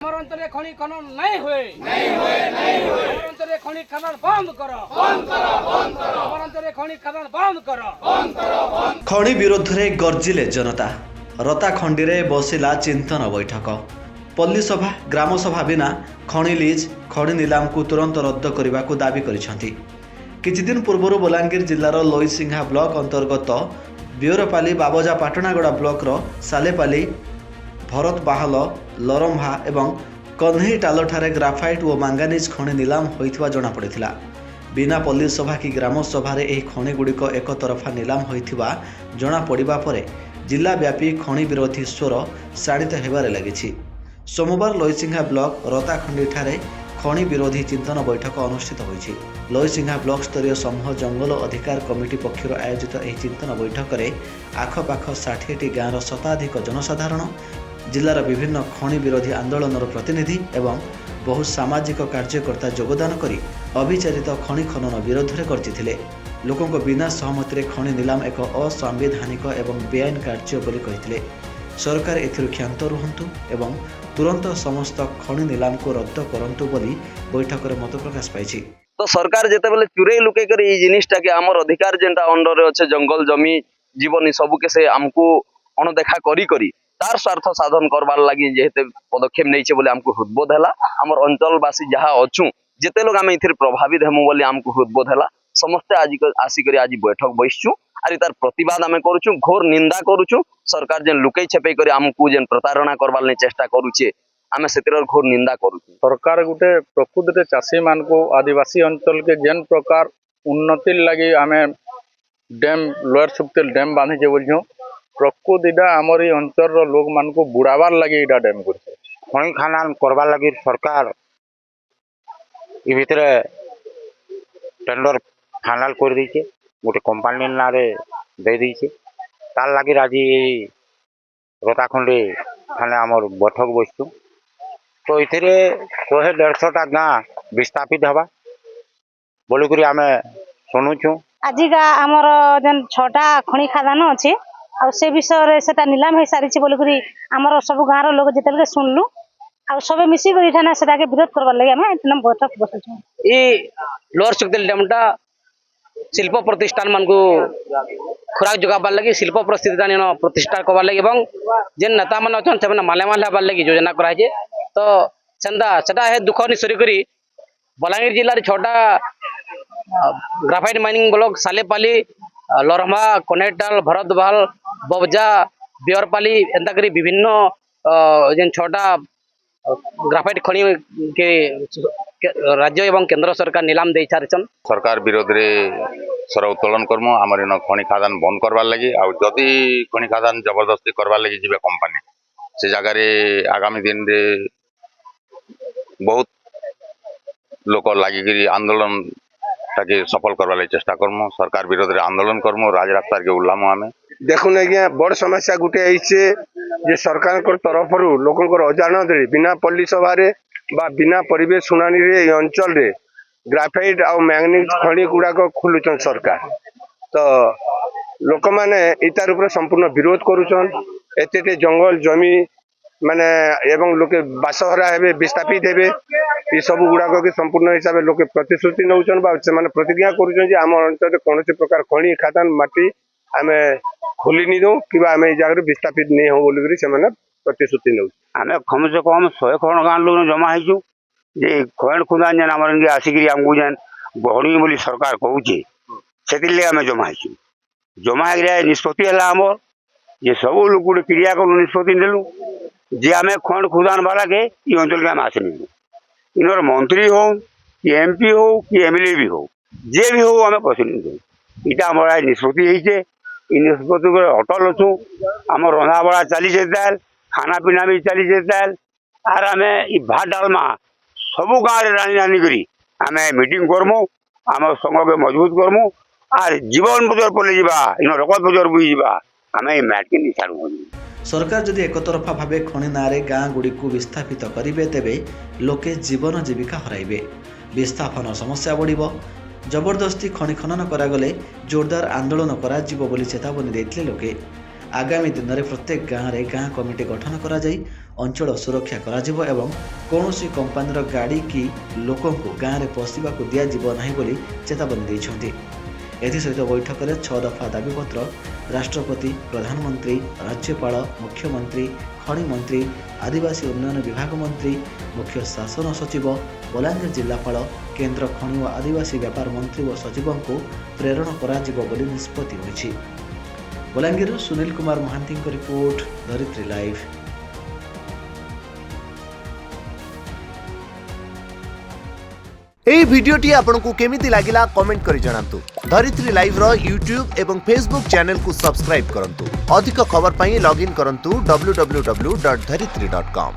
আমার অঞ্চলে খনি খনন নাই হয়ে আমার অঞ্চলে খনি খাদান বন্ধ করো আমার অঞ্চলে খনি খাদান বন্ধ করো। খଣି ବିରୋଧରେ ଗର୍ଜିଲେ ଜନତା। ରତାଖଣ୍ଡିରେ ବସିଲା ଚିନ୍ତନ ବୈଠକ। ପଲ୍ଲୀସଭା ଗ୍ରାମସଭା ବିନା ଖଣି ଲିଜ୍ ଖଣି ନିଲାମକୁ ତୁରନ୍ତ ରଦ୍ଦ କରିବାକୁ ଦାବି କରିଛନ୍ତି। କିଛିଦିନ ପୂର୍ବରୁ ବଲାଙ୍ଗୀର ଜିଲ୍ଲାର ଲୋଇସିଂହା ବ୍ଲକ ଅନ୍ତର୍ଗତ ବିଓରପାଲି ବାବଜା ପାଟଣାଗଡ଼ା ବ୍ଲକର ସାଲେପାଲି ଭରତ ବାହଲ ଲରମ୍ହା ଏବଂ କହ୍ନେଇଟାଲଠାରେ ଗ୍ରାଫାଇଟ୍ ଓ ମାଙ୍ଗାନିଜ୍ ଖଣି ନିଲାମ ହୋଇଥିବା ଜଣାପଡ଼ିଥିଲା। ବିନା ପଲ୍ଲୀସଭା କି ଗ୍ରାମସଭାରେ ଏହି ଖଣିଗୁଡ଼ିକ ଏକତରଫା ନିଲାମ ହୋଇଥିବା ଜଣାପଡ଼ିବା ପରେ ଜିଲ୍ଲାବ୍ୟାପୀ ଖଣି ବିରୋଧୀ ସ୍ୱର ଶାଣିତ ହେବାରେ ଲାଗିଛି। ସୋମବାର ଲୋଇସିଂହା ବ୍ଲକ ରତାଖଣ୍ଡିଠାରେ ଖଣି ବିରୋଧୀ ଚିନ୍ତନ ବୈଠକ ଅନୁଷ୍ଠିତ ହୋଇଛି। ଲୋଇସିଂହା ବ୍ଲକ ସ୍ତରୀୟ ସମୂହ ଜଙ୍ଗଲ ଅଧିକାର କମିଟି ପକ୍ଷରୁ ଆୟୋଜିତ ଏହି ଚିନ୍ତନ ବୈଠକରେ ଆଖପାଖ 60ଟି ଗାଁର ଶତାଧିକ ଜନସାଧାରଣ, ଜିଲ୍ଲାର ବିଭିନ୍ନ ଖଣି ବିରୋଧୀ ଆନ୍ଦୋଳନର ପ୍ରତିନିଧି ଏବଂ ବହୁ ସାମାଜିକ କାର୍ଯ୍ୟକର୍ତ୍ତା ଯୋଗଦାନ କରି ଅବିଚାରିତ ଖଣି ଖନନ ବିରୋଧରେ ଗର୍ଜିଥିଲେ। ଲୋକଙ୍କ ବିନା ସହମତିରେ ଖଣି ନିଲାମ ଏକ ଅସାମ୍ବିଧାନିକ ଏବଂ ବେଆଇନ କାର୍ଯ୍ୟ ବୋଲି କହିଥିଲେ। ସରକାର ଏଥିରୁ କ୍ଷାନ୍ତ ରୁହନ୍ତୁ ଏବଂ ତୁରନ୍ତ ସମସ୍ତ ଖଣି ନିଲାମକୁ ରଦ୍ଦ କରନ୍ତୁ ବୋଲି ବୈଠକରେ ମତ ପ୍ରକାଶ ପାଇଛି। तो सरकार जेतेबेले चुरे लुके कर ये जिनिसटा के आमर अधिकार जेनटा अंडर अच्छे जंगल जमी जीवन सबू के से आमको अणदेखा करी करी तार स्वार्थ साधन करबार लगी जेते पदक्षेप नहीं बोले आमको हृदबोध है। आमर अंचलवासी जहाँ अच्छू जिते लोग आम इथिर प्रभावित हेमु बोली आमको हृदबोध है। समस्ते आज आसिक आज बैठक बसचु आर तार प्रतिवाद आम करुचु, घोर निंदा करुचु। सरकार जेन लुकई छेपई कर आमको जेन प्रतारणा करबार नहीं चेष्टा करुचे आम से घोर निंदा करुचु। सरकार गोटे प्रकृति चाषी मान को आदिवासी अंचल के जेन प्रकार उन्नति लगी आम डैम लोअर सुप्तेल डैम बांधीचे बोलूँ प्रकृतिटा आमर ये अंचल लोक मान को बुड़ाबार लगे इटा डैम कर खनि खानान करबार लगी सरकार ये भितर टेंडर फाइनल कर दीचे गोटे कंपानी नारे दे दीचे तार लगी आज रताखंडी थाने आमर बैठक बसचु। तो ये 100-150टा गाँ विस्थापित हवा बोलिक आम शुणुचु। आजिका आमर जेन 6टा खनि खादान अच्छे आ से विषय से निलाम हो सारी बोलिक आमर सब गाँव लोग जिते शुणलु आ सब मिसिक विरोध करवार लगे आम बैठक बसुचु। ये लोअर सुक्तेल डैमटा शिल्प प्रतिष्ठान मान को खुराक जगाबार लगी शिल्प प्रतिष्ठान प्रतिष्ठा करवार लगी और जेन नेता मान अच्छा से मालेमाल हबार लगी योजना कराई। तो सेटा है दुख निश्चय करी बलांगीर जिले 6टा graphite mining block सालेपाली Laramha कनेटाल Bharat बाल बबजा बियरपाली एंता करी विभिन्न जेन 6टा ग्राफाइट खनि के राज्य एवं केंद्र सरकार निलाम दे सारिछन। सरकार विरोध रे स्वर उत्तोलन कर्म आमर इन खनि खादान बंद करवार लगी आ जदि खनि खादान जबरदस्ती करवार लगी जीवे कंपानी से जगह रे आगामी दिन रे बहुत लोक लगिकी आंदोलन ताकि सफल करवार चेष्टा करमु। सरकार विरोध रे आंदोलन करमु, राजरास्ता के उल्लामु। आमे देखुन आज्ञा बड़ समस्या गुटे आइछे जे सरकार तरफ लोकंकर अजाणत बिना पल्ली सभा बा बिना परिवेश शुणानी रे अंचल रे ग्राफाइट आ मैंगनीज खनि गुड़ाक खोलुचन सरकार। तो लोक माने इतार ऊपर संपूर्ण विरोध करुचन। एते जंगल जमी माने एवं लोके बासहरा हेबे विस्थापित हेबे ये सब गुड़ाक के संपूर्ण हिसाब से लोके प्रतिश्रुति नौचन बा से माने प्रतिज्ञा करुचन जे आम अंचल कौन प्रकार खनि खादान माटी आमे खोली नहीं दो कि आम जगह विस्थापित नहीं हो बोलिक से प्रतिश्रुति नौ। आम कम से कम 100 खंड गाँव लोग जमा हो खैण खुदा जेन आम आसिक आमको जेन गहणी बोली सरकार कहूचे से आम जमा हो जमा निष्पत्ति है आमर जे सब लोग गोटे क्रिया कलु निष्पत्ति नेलु जे आम खंड खुदान वाला के ये अंचल के आम आसनी इनर मंत्री हो कि एमपी हो कि एमएलए भी हो जे भी हो आम पसंद दे इटा आम निष्पत्ति निष्पत्ति अटल अच्छु। आम रंधा बड़ा चली जाए खाना पीना भी चली जाए आर आम भात डालमा सबू गाँव में रानी रानी करी आम मीटिंग करमु आम संघ के मजबूत करमु आर जीवन बजर पलि जा इन रगत बजर बुझी जा आम मैट के नहीं छाड़ू। सरकार जदि एकतरफा भावे खनि नारे गाँ गुड़ी को विस्थापित करेंगे तेबे लोके जीवन जीविका हराइबे, विस्थापन समस्या बढ़िबो। जबरदस्ती खनि खनन करागले जोरदार आंदोलन करा चेतावनी देते लोके। आगामी दिन में प्रत्येक गाँव में गाँ कमिटी गठन करा जाई ଅଞ୍ଚଳ ସୁରକ୍ଷା କରାଯିବ ଏବଂ କୌଣସି କମ୍ପାନୀର ଗାଡ଼ି କି ଲୋକଙ୍କୁ ଗାଁରେ ପଶିବାକୁ ଦିଆଯିବ ନାହିଁ ବୋଲି ଚେତାବନୀ ଦେଇଛନ୍ତି। ଏଥିସହିତ ବୈଠକରେ 6 ଦଫା ଦାବିପତ୍ର ରାଷ୍ଟ୍ରପତି, ପ୍ରଧାନମନ୍ତ୍ରୀ, ରାଜ୍ୟପାଳ, ମୁଖ୍ୟମନ୍ତ୍ରୀ, ଖଣି ମନ୍ତ୍ରୀ, ଆଦିବାସୀ ଉନ୍ନୟନ ବିଭାଗ ମନ୍ତ୍ରୀ, ମୁଖ୍ୟ ଶାସନ ସଚିବ, ବଲାଙ୍ଗୀର ଜିଲ୍ଲାପାଳ, କେନ୍ଦ୍ର ଖଣି ଓ ଆଦିବାସୀ ବ୍ୟାପାର ମନ୍ତ୍ରୀ ଓ ସଚିବଙ୍କୁ ପ୍ରେରଣ କରାଯିବ ବୋଲି ନିଷ୍ପତ୍ତି ହୋଇଛି। ବଲାଙ୍ଗୀରରୁ ସୁନୀଲ କୁମାର ମହାନ୍ତିଙ୍କ ରିପୋର୍ଟ, ଧରିତ୍ରୀ ଲାଇଭ୍। এই ভিডিওটি আপনার কেমিতি লাগিলা কমেন্ট করে জানাতু। ধরিত্রী লাইভ র यूट्यूब এবং ফেসবুক চ্যানেল কু সবস্ক্রাইব করন্তু। অধিক খবর পাই লগইন করন্তু www.dharitri.com।